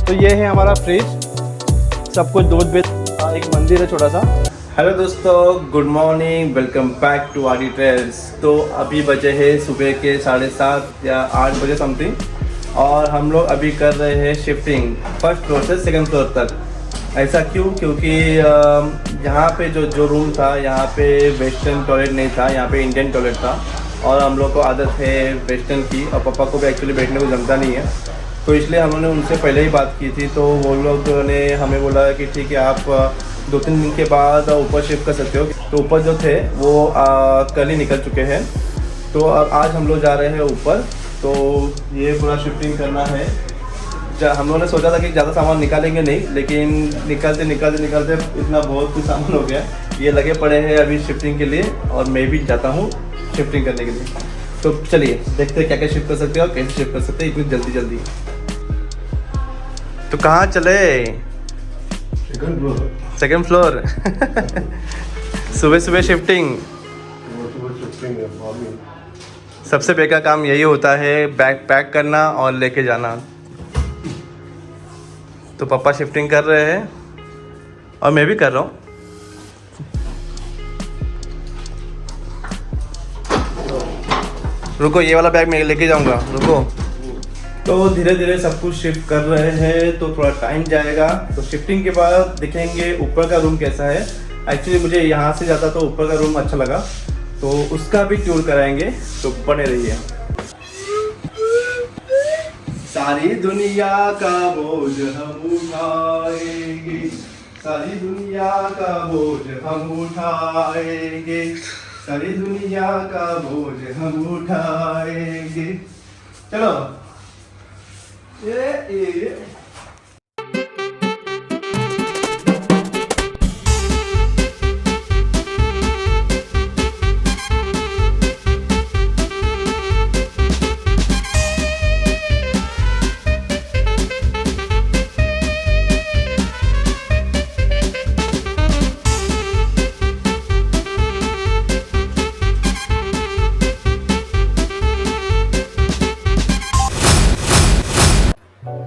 तो ये है हमारा फ्रिज, सब कुछ दूध भी, एक मंदिर है छोटा सा। हेलो दोस्तों, good morning, welcome back to RD travels. तो अभी बजे हैं सुबह के 7:30 या 8 बजे समथिंग, और हम लोग अभी कर रहे हैं शिफ्टिंग फर्स्ट फ्लोर से सेकंड फ्लोर तक। ऐसा क्यों? क्योंकि यहाँ पे जो रूम था, यहाँ पे वेस्टर्न टॉयलेट नहीं था, यहाँ पे इंडियन टॉयलेट था, और हम लोग को आदत है वेस्टर्न की, और पापा को भी एक्चुअली बैठने को जमता नहीं है, तो इसलिए हम लोगों ने उनसे पहले ही बात की थी। तो वो लोग ने हमें बोला कि ठीक है, आप 2-3 दिन के बाद ऊपर शिफ्ट कर सकते हो। तो ऊपर जो थे वो कल ही निकल चुके हैं, तो अब आज हम लोग जा रहे हैं ऊपर। तो ये पूरा शिफ्टिंग करना है। हम लोगों ने सोचा था कि ज़्यादा सामान निकालेंगे नहीं, लेकिन निकलते इतना बहुत कुछ सामान हो गया। ये लगे पड़े हैं अभी शिफ्टिंग के लिए, और मैं भी जाता हूँ शिफ्टिंग करने के लिए। तो चलिए देखते हैं क्या क्या शिफ्ट कर सकते हैं और कैसे शिफ्ट कर सकते हैं इतनी जल्दी। तो कहाँ चले? Second floor. सुबह शिफ्टिंग। सबसे बेकार काम यही होता है, बैग पैक करना और लेके जाना। तो पापा शिफ्टिंग कर रहे हैं और मैं भी कर रहा हूँ। रुको, ये वाला बैग मैं लेके जाऊँगा, रुको। तो धीरे धीरे सब कुछ शिफ्ट कर रहे हैं, तो थोड़ा टाइम जाएगा। तो शिफ्टिंग के बाद देखेंगे ऊपर का रूम कैसा है। एक्चुअली मुझे यहाँ से ज़्यादा तो ऊपर का रूम अच्छा लगा, तो उसका भी टूर कराएंगे, तो बने रहिए। सारी दुनिया का बोझ हम उठाएंगे, सारी दुनिया का बोझ हम उठाएंगे, सारी दुनिया का बोझ हम उठाएंगे। चलो ये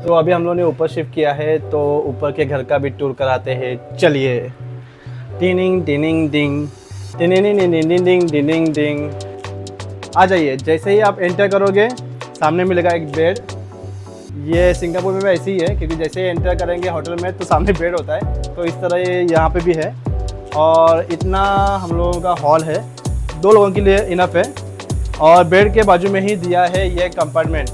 तो अभी हम लोगों ने ऊपर शिफ्ट किया है, तो ऊपर के घर का भी टूर कराते हैं। चलिए। टिनिंग टिनिंग डिंग, टिनिंग टिनिंग डिंग डिनिंग डिंग। आ जाइए। जैसे ही आप एंटर करोगे सामने मिलेगा एक बेड। ये सिंगापुर में भी ऐसे ही है, क्योंकि जैसे ही एंटर करेंगे होटल में तो सामने बेड होता है, तो इस तरह ये यहाँ पे भी है। और इतना हम लोगों का हॉल है, 2 लोगों के लिए इनफ है। और बेड के बाजू में ही दिया है ये कंपार्टमेंट।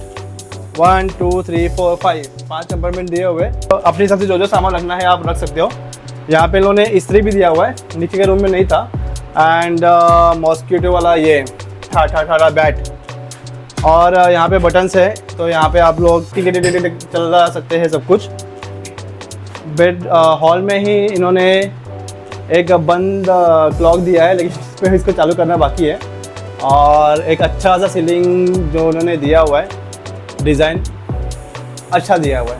1 2 3 4 5 कंपार्टमेंट दिए हुए, तो अपने हिसाब से जो सामान रखना है आप रख सकते हो। यहाँ पे इन्होंने इस्त्री भी दिया हुआ है, नीचे के रूम में नहीं था। एंड मॉस्किटो वाला ये ठा बैट, और यहाँ पे बटन्स है, तो यहाँ पे आप लोग चला सकते हैं सब कुछ। बेड हॉल में ही इन्होंने एक बंद क्लॉक दिया है, लेकिन इसको चालू करना बाकी है। और एक अच्छा सा सीलिंग जो उन्होंने दिया हुआ है, डिज़ाइन अच्छा दिया हुआ है।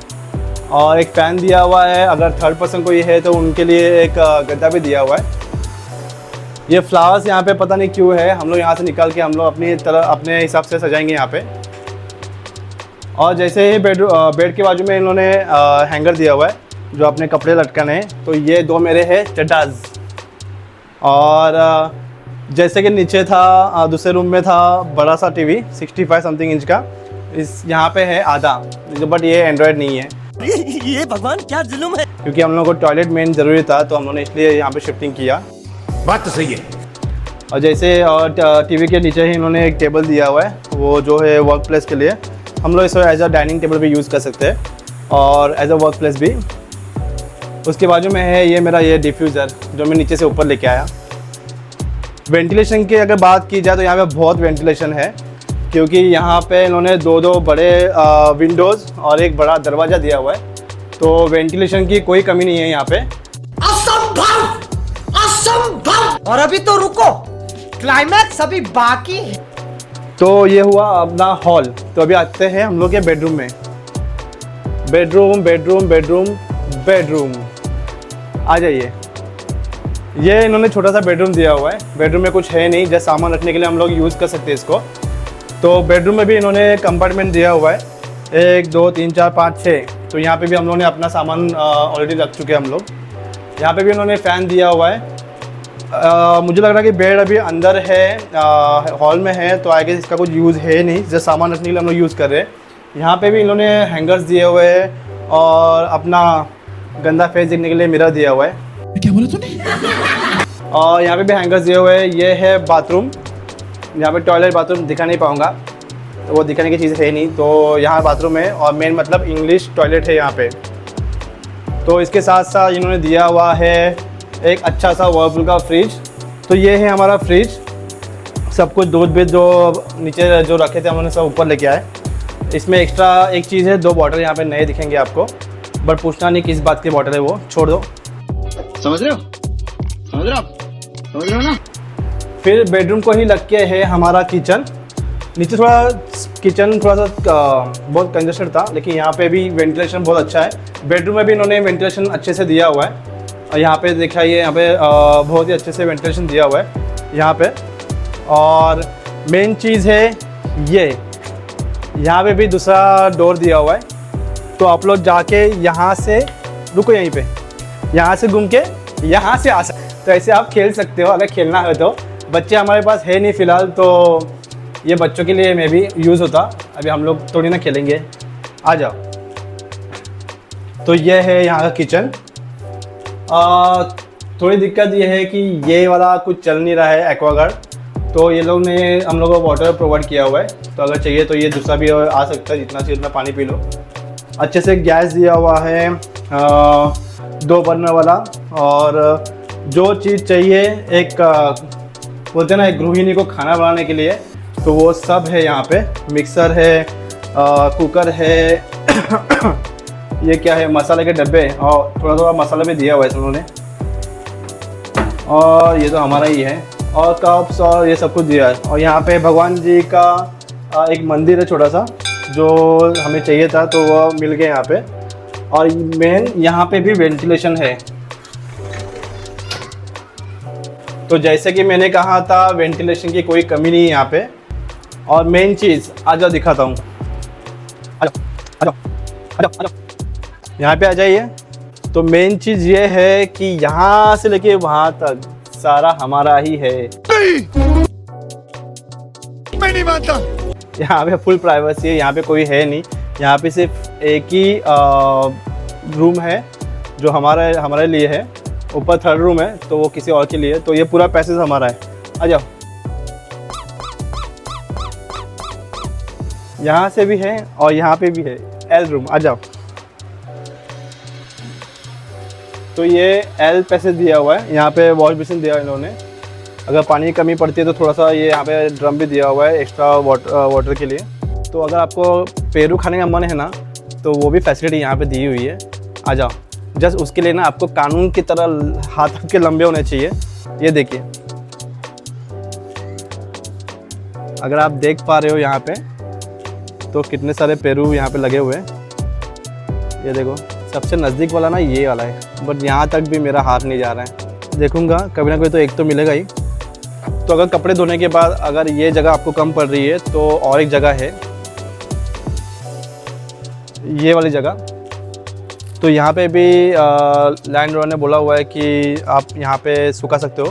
और एक फ़ैन दिया हुआ है, अगर थर्ड पर्सन कोई है तो उनके लिए एक गद्दा भी दिया हुआ है। ये फ्लावर्स यहाँ पे पता नहीं क्यों है, हम लोग यहाँ से निकाल के हम लोग अपने हिसाब से सजाएंगे यहाँ पे। और जैसे ही बेड के बाजू में इन्होंने हैंगर दिया हुआ है जो अपने कपड़े लटकाने हैं। तो ये 2 मेरे हैं चड्डाज। और जैसे कि नीचे था, दूसरे रूम में था बड़ा सा टीवी 65 समथिंग इंच का, इस यहाँ पे है आधा, बट ये एंड्रॉयड नहीं है। ये भगवान क्या जुल्म है। क्योंकि हम लोगों को टॉयलेट मेन ज़रूरी था, तो हम लोगों ने इसलिए यहाँ पे शिफ्टिंग किया। बात तो सही है। और जैसे टीवी के नीचे ही इन्होंने एक टेबल दिया हुआ है, वो जो है वर्क प्लेस के लिए। हम लोग इसको एज अ डाइनिंग टेबल भी यूज़ कर सकते हैं, और एज अ वर्क प्लेस भी। उसके बाजू में है ये मेरा ये डिफ्यूज़र, जो मैं नीचे से ऊपर लेके आया। वेंटिलेशन की अगर बात की जाए तो यहाँ पे बहुत वेंटिलेशन है, क्योंकि यहाँ पे इन्होंने 2 बड़े विंडोज़ और एक बड़ा दरवाज़ा दिया हुआ है, तो वेंटिलेशन की कोई कमी नहीं है यहाँ पे। असंभव। और अभी तो रुको, क्लाइमैक्स अभी बाकी है। तो ये हुआ अपना हॉल। तो अभी आते हैं हम लोग के बेडरूम में। बेडरूम आ जाइए। ये इन्होंने छोटा सा बेडरूम दिया हुआ है। बेडरूम में कुछ है नहीं, जैसे सामान रखने के लिए हम लोग यूज़ कर सकते हैं इसको। तो बेडरूम में भी इन्होंने कंपार्टमेंट दिया हुआ है, 1 2 3 4 5 6 तो यहाँ पे भी हम लोगों ने अपना सामान ऑलरेडी रख चुके हैं हम लोग। यहाँ पे भी उन्होंने फ़ैन दिया हुआ है। मुझे लग रहा है कि बेड अभी अंदर है, हॉल में है, तो आगे इसका कुछ यूज़ है नहीं, जैसे सामान रखने के लिए हम लोग यूज़ कर रहे हैं। यहाँ पे भी इन्होंने हैंगर्स दिए हुए हैं और अपना गंदा फेस देखने के लिए मिरर दिया हुआ है। क्या बोला तूने? और यहाँ पे भी हैंगर्स दिए हुए हैं। ये है बाथरूम, यहाँ पे टॉयलेट बाथरूम दिखा नहीं पाऊँगा, तो वो दिखाने की चीज़ है नहीं। तो यहाँ बाथरूम है और मेन मतलब इंग्लिश टॉयलेट है यहाँ पे। तो इसके साथ साथ इन्होंने दिया हुआ है एक अच्छा सा वर्लपूल का फ्रिज। तो ये है हमारा फ्रिज, सब कुछ दूध भी जो नीचे जो रखे थे हमने सब ऊपर लेके आए। इसमें एक्स्ट्रा एक चीज़ है, 2 बॉटल यहाँ पे नए दिखेंगे आपको, बट पूछना नहीं किस बात की बॉटल है, वो छोड़ दो। समझ रहे हो? समझ रहे हो ना? फिर बेडरूम को ही लग के है हमारा किचन। नीचे थोड़ा किचन थोड़ा सा बहुत कंजेस्टेड था, लेकिन यहाँ पे भी वेंटिलेशन बहुत अच्छा है। बेडरूम में भी इन्होंने वेंटिलेशन अच्छे से दिया हुआ है। और यहाँ पे देखा, ये यहाँ पे बहुत ही अच्छे से वेंटिलेशन दिया हुआ है यहाँ पे। और मेन चीज़ है ये, यहाँ पे भी दूसरा डोर दिया हुआ है। तो आप लोग जाके यहाँ से रुको, यहीं पे यहाँ से घूम के यहाँ से आ सकते, तो ऐसे आप खेल सकते हो अगर खेलना है तो। बच्चे हमारे पास है नहीं फ़िलहाल, तो ये बच्चों के लिए मैं भी यूज़ होता। अभी हम लोग थोड़ी ना खेलेंगे, आ जाओ। तो ये है यहाँ का किचन। थोड़ी दिक्कत ये है कि ये वाला कुछ चल नहीं रहा है एक्वागार्ड, तो ये लोग ने हम लोगों को वाटर प्रोवाइड किया हुआ है। तो अगर चाहिए तो ये दूसरा भी आ सकता है, जितना चाहिए उतना पानी पी लो। अच्छे से गैस दिया हुआ है 2 बर्नर वाला। और जो चीज़ चाहिए एक बोलते हैं ना एक गृहिणी को खाना बनाने के लिए, तो वो सब है यहाँ पे। मिक्सर है, कुकर है ये क्या है, मसाले के डब्बे, और थोड़ा थोड़ा मसाला भी दिया हुआ है उन्होंने। और ये तो हमारा ही है, और कप्स और ये सब कुछ दिया है। और यहाँ पे भगवान जी का एक मंदिर है छोटा सा, जो हमें चाहिए था, तो वो मिल गया यहाँ पे। और मेन यहाँ पे भी वेंटिलेशन है। तो जैसे कि मैंने कहा था, वेंटिलेशन की कोई कमी नहीं है यहाँ पे। और मेन चीज़ आ जाओ, दिखाता हूँ। आ जाओ आ जाओ आ जाओ आ जाओ, यहाँ पे आ जाइए। तो मेन चीज़ ये है कि यहाँ से लेके वहाँ तक सारा हमारा ही है। मैं नहीं मानता। यहाँ पे फुल प्राइवेसी है, यहाँ पे कोई है नहीं। यहाँ पे सिर्फ एक ही रूम है जो हमारे लिए है। ऊपर 3rd रूम है, तो वो किसी और के लिए। तो ये पूरा पैसेज हमारा है। आ जाओ, यहाँ से भी है और यहाँ पे भी है L रूम। आ जाओ। तो ये L पैसेज दिया हुआ है। यहाँ पे वॉश बेसिन दिया है इन्होंने, अगर पानी की कमी पड़ती है तो थोड़ा सा ये यहाँ पे ड्रम भी दिया हुआ है एक्स्ट्रा वाटर के लिए। तो अगर आपको पेरू खाने का मन है ना, तो वो भी फैसिलिटी यहाँ पे दी हुई है। आ जाओ। जस्ट उसके लिए ना आपको कानून की तरह हाथ के लंबे होने चाहिए। ये देखिए, अगर आप देख पा रहे हो यहाँ पे, तो कितने सारे पेरू यहाँ पे लगे हुए हैं। ये देखो, सबसे नज़दीक वाला ना ये वाला है, बट यहाँ तक भी मेरा हाथ नहीं जा रहा है। देखूँगा कभी ना कोई तो एक तो मिलेगा ही। तो अगर कपड़े धोने के बाद अगर ये जगह आपको कम पड़ रही है, तो और एक जगह है ये वाली जगह। तो यहाँ पे भी लैंडलॉर्ड ने बोला हुआ है कि आप यहाँ पे सुखा सकते हो।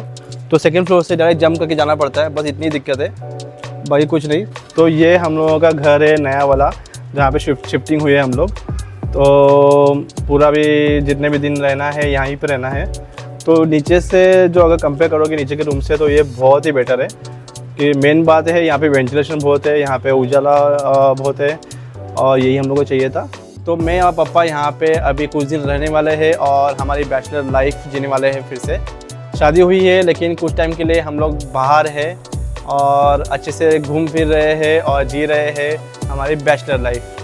तो 2nd फ्लोर से डायरेक्ट जंप करके जाना पड़ता है, बस इतनी दिक्कत है, बाकी कुछ नहीं। तो ये हम लोगों का घर है नया वाला, जहाँ पे शिफ्टिंग हुई है हम लोग। तो पूरा भी जितने भी दिन रहना है यहीं पे रहना है। तो नीचे से जो अगर कंपेयर करोगे नीचे के रूम से, तो ये बहुत ही बेटर है। कि मेन बात है यहाँ पे वेंटिलेशन बहुत है, यहाँ पे उजाला बहुत है, और यही हम लोग को चाहिए था। तो मैं और पापा यहाँ पे अभी कुछ दिन रहने वाले हैं और हमारी बैचलर लाइफ जीने वाले हैं। फिर से शादी हुई है, लेकिन कुछ टाइम के लिए हम लोग बाहर हैं और अच्छे से घूम फिर रहे हैं और जी रहे हैं हमारी बैचलर लाइफ।